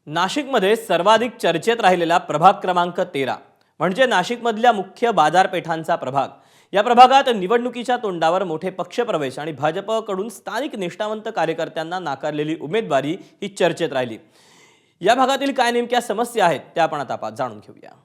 नाशिकमध्ये सर्वाधिक चर्चेत राहिलेला प्रभाग क्रमांक 13 म्हणजे नाशिकमधल्या मुख्य बाजारपेठांचा प्रभाग। या प्रभागात निवडणुकीच्या तोंडावर मोठे पक्षप्रवेश आणि भाजपकडून स्थानिक निष्ठावंत कार्यकर्त्यांना नाकारलेली उमेदवारी ही चर्चेत राहिली। या भागातील काय नेमक्या समस्या आहेत त्या आपण आता जाणून घेऊया।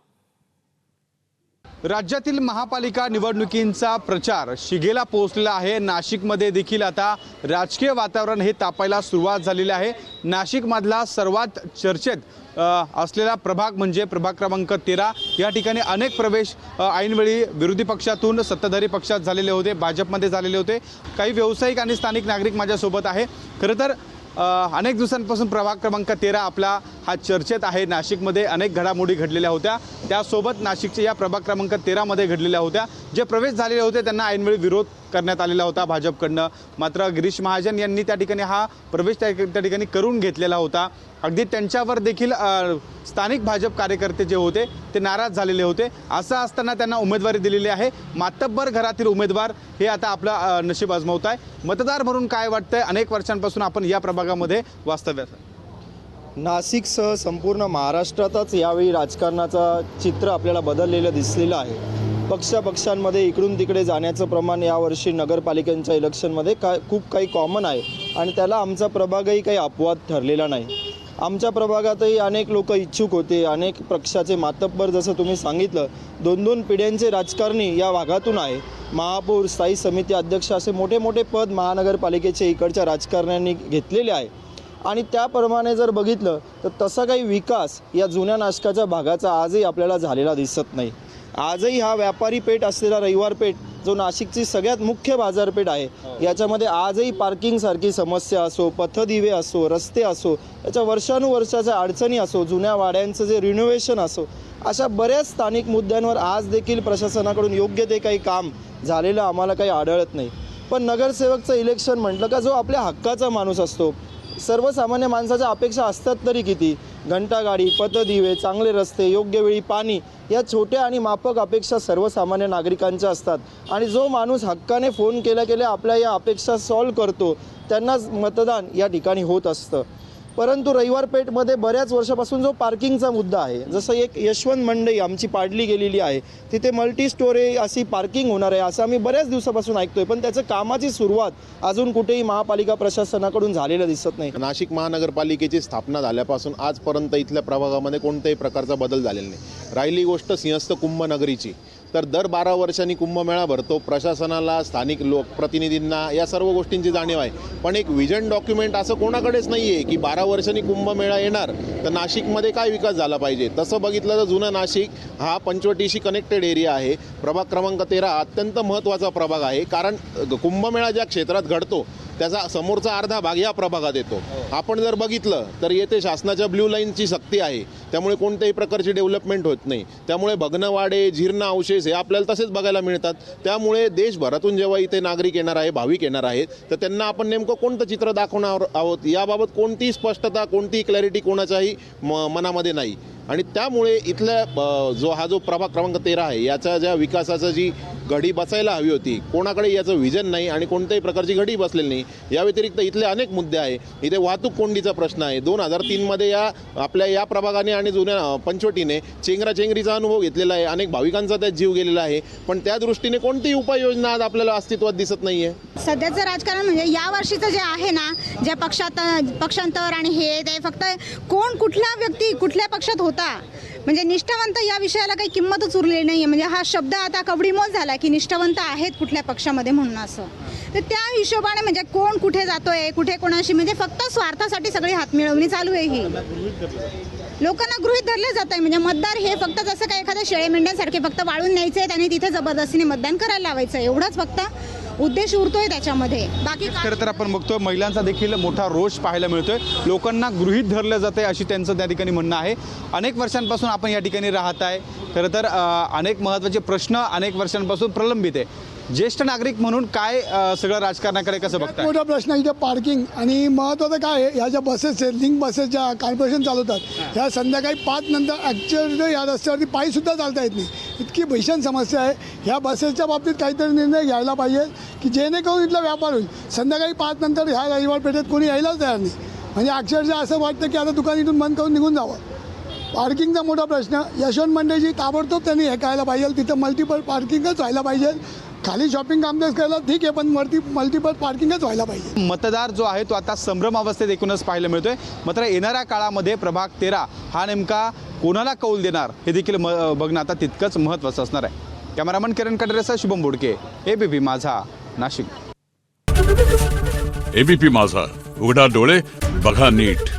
राज्यातील महापालिका निवडणुकींचा प्रचार शिगेला पोहोचलेला आहे। नाशिकमध्ये देखील आता राजकीय वातावरण हे तापायला सुरुवात झालेली आहे। नाशिकमधला सर्वात चर्चेत असलेला प्रभाग म्हणजे प्रभाग क्रमांक 13। या ठिकाणी अनेक प्रवेश ऐनवेळी विरोधी पक्षातून सत्ताधारी पक्षात झालेले होते, भाजपमध्ये झालेले होते। काही व्यावसायिक आणि स्थानिक नागरिक माझ्यासोबत आहे। खरं तर अनेक दिवसांपासून प्रभाग क्रमांक 13 आपला हा चर्चेत आहे। नाशिकमध्ये अनेक घडामोडी घडलेल्या होत्या, त्यासोबत नाशिकच्या या प्रभाग क्रमांक 13 मध्ये घडलेल्या होत्या। जे प्रवेश झालेले होते त्यांना ऐनवेळी विरोध करण्यात आलेला होता भाजपकडनं। मात्र गिरीश महाजन यांनी त्या ठिकाणी हा प्रवेश त्या ठिकाणी करून घेतलेला होता। अगदी त्यांच्यावर देखील स्थानिक भाजप कार्यकर्ते जे होते ते नाराज झालेले होते। असं असताना त्यांना उमेदवारी दिलेली आहे। मातब्बर घरातील उमेदवार हे आता आपला नशीब आजमावत आहे। मतदार म्हणून काय वाटतंय? अनेक वर्षांपासून आपण या प्रभागामध्ये वास्तव्यात। नाशिकसह संपूर्ण महाराष्ट्रातच यावेळी राजकारणाचा चित्र आपल्याला बदललेलं दिसलेलं आहे। पक्षांमध्ये इकडून तिकडे जाण्याचं प्रमाण यावर्षी नगरपालिकांच्या इलेक्शनमध्ये खूप काही कॉमन आहे आणि त्याला आमचा प्रभागही काही अपवाद ठरलेला नाही। आमच्या प्रभागातही अनेक लोक इच्छुक होते, अनेक पक्षाचे मातब्बर, जसं तुम्ही सांगितलं 2-2 पिढ्यांचे राजकारणी या भागातून आहे। महापौर, स्थायी समिती अध्यक्ष असे मोठे मोठे पद महानगरपालिकेचे इकडच्या राजकारण्यांनी घेतलेले आहे आणि त्याप्रमाणे जर बघितलं तर तसा काही विकास या जुन्या नाशिकच्या भागाचा आजही आपल्याला झालेला दिसत नाही। आजही हा व्यापारी पेठ असलेला रविवार पेठ जो नाशिकची सगळ्यात मुख्य बाजारपेठ आहे, याच्यामध्ये आजही पार्किंगसारखी समस्या असो, पथदिवे असो, रस्ते असो, याच्या वर्षानुवर्षाच्या अडचणी असो, जुन्या वाड्यांचं जे रिनोव्हेशन असो, अशा बऱ्याच स्थानिक मुद्द्यांवर आज देखील प्रशासनाकडून योग्य ते काही काम झालेलं आम्हाला काही आढळत नाही। पण नगरसेवकचं इलेक्शन म्हटलं का जो आपल्या हक्काचा माणूस असतो, सर्वसामान्य माणसाच्या अपेक्षा असतात तरी किती? घंटागाडी, पथदिवे, चांगले रस्ते, योग्य वेळी पाणी, या छोट्या आणि माफक अपेक्षा सर्वसामान्य नागरिकांच्या असतात आणि जो माणूस हक्काने फोन केल्या आपल्या या अपेक्षा सॉल्व्ह करतो त्यांनाच मतदान या ठिकाणी होत असतं। परंतु रविवार पेठमध्ये बऱ्याच वर्षापासून जो पार्किंगचा मुद्दा आहे, जसं एक यशवंत मंडई आमची पाडली गेलेली आहे, तिथे मल्टी स्टोरी अशी पार्किंग होणार आहे असं आम्ही बऱ्याच दिवसापासून ऐकतोय, पण त्याचं कामाची सुरुवात अजून कुठेही महापालिका प्रशासनाकडून झालेलं दिसत नाही। नाशिक महानगरपालिकेची स्थापना झाल्यापासून आजपर्यंत इथल्या प्रभागामध्ये कोणत्याही प्रकारचा बदल झालेला नाही। राहिली गोष्ट सिंहस्थ कुंभनगरीची, तर दर 12 वर्षांनी कुंभमेळा भरतो। प्रशासनाला, स्थानिक लोकप्रतिनिधींना या सर्व गोष्टींची जाणीव आहे, पण एक विजन डॉक्युमेंट असं कोणाकडेच नाही आहे की 12 वर्षांनी कुंभमेळा येणार तर नाशिकमध्ये काय विकास झाला पाहिजे। तसं बघितलं तर जुना नाशिक हा पंचवटीशी कनेक्टेड एरिया आहे। प्रभाग क्रमांक 13 अत्यंत महत्त्वाचा प्रभाग आहे, कारण कुंभमेळा ज्या क्षेत्रात घडतो त्याचा समोरचा अर्धा भाग या प्रभागात येतो। आपण जर बघितलं तर येथे शासनाच्या ब्ल्यू लाईनची सक्ती आहे, त्यामुळे कोणत्याही प्रकारची डेव्हलपमेंट होत नाही। त्यामुळे भग्नवाडे, जीर्ण अवशेष हे आपल्याला तसेच बघायला मिळतात। त्यामुळे देशभरातून जेव्हा इथे नागरिक येणार आहे, भाविक येणार आहेत, तर त्यांना आपण नेमकं कोणतं चित्र दाखवणार आहोत याबाबत कोणतीही स्पष्टता, कोणतीही क्लॅरिटी कोणाच्याही मनामध्ये नाही। आणि त्यामुळे इथल्या जो प्रभाग क्रमांक 13 आहे याच्या ज्या विकासाचं जी घडी बसायला हवी होती, कोणाकडे याचं विजन नाही आणि कोणत्याही प्रकारची घडी बसलेली नाही। या व्यतिरिक्त इथले अनेक मुद्दे आहे। इथे वाहतूक कोंडीचा प्रश्न आहे। 2003 मध्ये आपल्या या प्रभागाने आणि जुन्या पंचवटीने चेंगराचेंगरीचा अनुभव घेतलेला आहे। अनेक भाविकांचा त्यात जीव गेलेला आहे, पण त्या दृष्टीने कोणतीही उपाययोजना आज आपल्याला अस्तित्वात दिसत नाहीये। सध्याचं राजकारण म्हणजे या वर्षीचं जे आहे ना, जे पक्षांतर आणि हे ते फक्त कोण कुठला व्यक्ती कुठल्या पक्षात होता म्हणजे निष्ठावंत या विषयाला काही किंमतच उरलेली नाही आहे। म्हणजे हा शब्द आता कवडीमोल झाला की निष्ठावंत आहेत कुठल्या पक्षामध्ये म्हणून असं। तर त्या हिशोबाने म्हणजे कोण कुठे जातोय, कुठे कोणाशी, म्हणजे फक्त स्वार्थासाठी सगळी हात मिळवणी चालू आहे। ही लोकांना गृहीत धरले जात आहे। म्हणजे मतदार हे फक्त जसं काय एखाद्या शेळे मेंढ्यांसारखे फक्त वाळून न्यायचे आहेत आणि तिथे जबरदस्तीने मतदान करायला लावायचं, एवढाच फक्त उद्देश उरतोय त्याच्यामध्ये। बाकी खरं तर आपण बघतोय महिलांचा देखील मोठा रोष पाहायला मिळतोय। लोकांना गृहीत धरलं जाते अशी त्यांचं त्या ठिकाणी म्हणणं आहे। अनेक वर्षांपासून आपण या ठिकाणी राहत आहे। खरं तर अनेक महत्त्वाचे प्रश्न अनेक वर्षांपासून प्रलंबित आहे। ज्येष्ठ नागरिक म्हणून काय सगळं राजकारणाकडे कसं बघतात? मोठा प्रश्न इथे पार्किंग आणि महत्त्वाचं काय आहे, ह्या ज्या बसेस आहेत, लिंक बसेस ज्या कॉर्पोरेशन चालवतात, ह्या संध्याकाळी 5 नंतर ॲक्च्युअली या रस्त्यावरती पायीसुद्धा चालता येत नाही। इतकी भीषण समस्या आहे। ह्या बसेसच्या बाबतीत काहीतरी निर्णय घ्यायला पाहिजे की जेणेकरून इथला व्यापार होईल। संध्याकाळी 5 नंतर ह्या रविवार पेठेत कोणी यायलाच तयार नाही। म्हणजे अक्षरशः असं वाटतं की आता दुकान इथून बंद करून निघून जावं. पार्किंगचा मोठा प्रश्न. यशवंत मंडईची ताबडतोब त्यांनी हे करायला पाहिजे, तिथं मल्टिपल पार्किंगच व्हायला पाहिजे. खाली शॉपिंग कॉम्प्लेक्स करायला ठीक आहे, पण वरती मल्टिपल पार्किंगच व्हायला पाहिजे. मतदार जो आहे तो आता संभ्रम अवस्थेत एकूणच पाहायला मिळतोय. मात्र येणाऱ्या काळामध्ये प्रभाग 13 हा नेमका कोणाला कौल देणार हे देखील बघणं आता तितकंच महत्त्वाचं असणार आहे. कॅमेरामन किरण कटरेसह शुभम बोडके, ABP माझा, नाशिक. ABP माझा, उघडा डोळे बघा नीट.